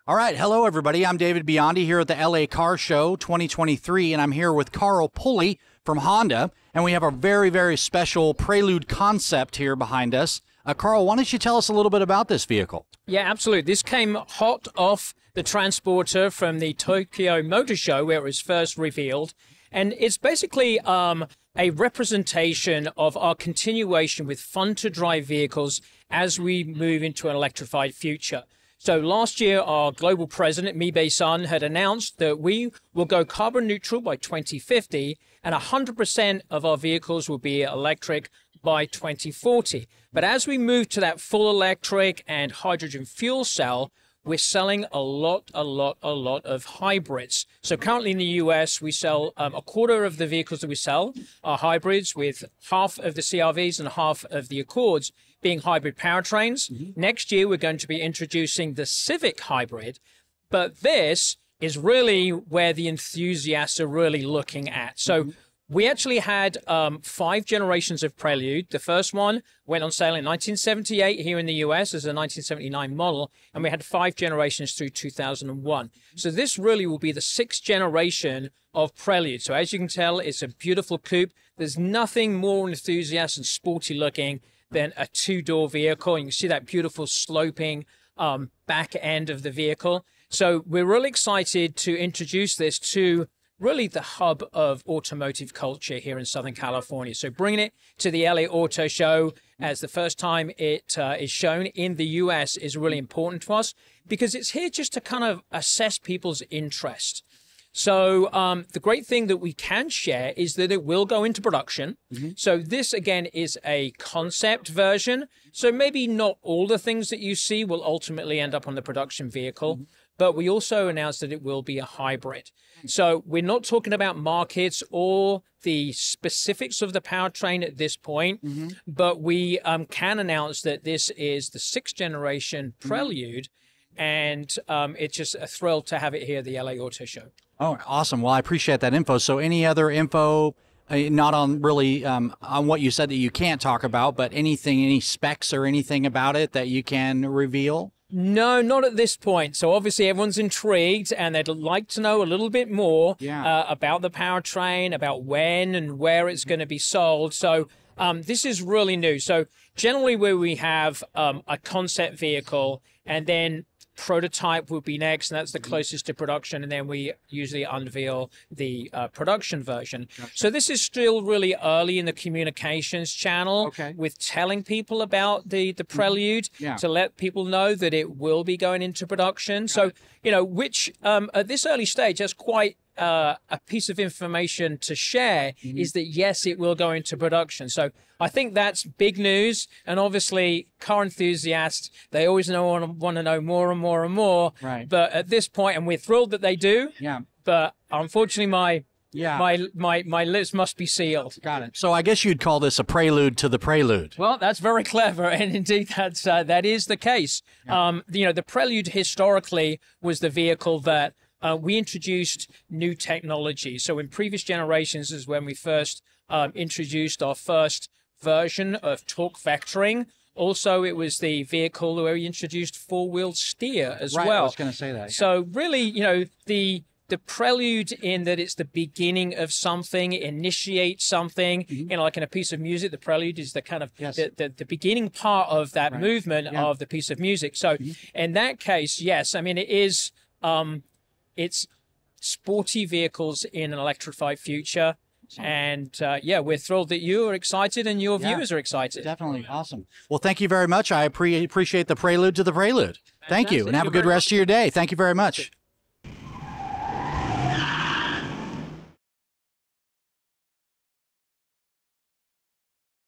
All right, hello everybody. I'm David Biondi here at the LA Car Show 2023, and I'm here with Carl Pulley from Honda, and we have a very, very special Prelude Concept here behind us. Carl, why don't you tell us a little bit about this vehicle? Yeah, absolutely. This came hot off the transporter from the Tokyo Motor Show where it was first revealed, and it's basically a representation of our continuation with fun-to-drive vehicles as we move into an electrified future. So last year, our global president, Mibe-san, had announced that we will go carbon neutral by 2050 and 100% of our vehicles will be electric by 2040. But as we move to that full electric and hydrogen fuel cell, we're selling a lot of hybrids. So currently in the US, we sell a quarter of the vehicles that we sell are hybrids, with half of the CRVs and half of the Accords being hybrid powertrains. Next year, we're going to be introducing the Civic Hybrid, but this is really where the enthusiasts are really looking at. So we actually had 5 generations of Prelude. The first one went on sale in 1978 here in the US as a 1979 model, and we had 5 generations through 2001. So this really will be the 6th generation of Prelude. So as you can tell, it's a beautiful coupe. There's nothing more enthusiastic and sporty looking than a 2-door vehicle. You can see that beautiful sloping back end of the vehicle. So we're really excited to introduce this to really the hub of automotive culture here in Southern California. So bringing it to the LA Auto Show as the first time it is shown in the US is really important to us, because it's here just to kind of assess people's interest. So the great thing that we can share is that it will go into production. So this, again, is a concept version. So maybe not all the things that you see will ultimately end up on the production vehicle. But we also announced that it will be a hybrid. So we're not talking about markets or the specifics of the powertrain at this point, but we can announce that this is the 6th generation Prelude, and it's just a thrill to have it here at the LA Auto Show. Oh, awesome. Well, I appreciate that info. So any other info, not on really on what you said that you can't talk about, but anything, any specs or anything about it that you can reveal? No, not at this point. So obviously everyone's intrigued and they'd like to know a little bit more about the powertrain, about when and where it's going to be sold. So this is really new. So generally where we have a concept vehicle and then prototype would be next, and that's the closest to production, and then we usually unveil the production version. So this is still really early in the communications channel with telling people about the Prelude to let people know that it will be going into production. So, you know, which at this early stage, that's quite a piece of information to share, is that yes, it will go into production. So I think that's big news, and obviously car enthusiasts, they always want to know more and more and more. But at this point, and we're thrilled that they do. But unfortunately, my lips must be sealed. Got it. So I guess you'd call this a prelude to the Prelude. Well, that's very clever, and indeed that is the case. You know, the Prelude historically was the vehicle that we introduced new technology. So in previous generations is when we first introduced our first version of torque vectoring. Also, it was the vehicle where we introduced 4-wheel steer as well. I was going to say that. So really, you know, the Prelude, in that it's the beginning of something, it initiates something, you know, like in a piece of music, the Prelude is the kind of the beginning part of that movement of the piece of music. So in that case, yes, I mean, it is, it's sporty vehicles in an electrified future. And yeah, we're thrilled that you are excited and your viewers are excited. Definitely. Awesome. Well, thank you very much. I appreciate the prelude to the Prelude. Thank you, and have a good rest of your day. Thank you very much.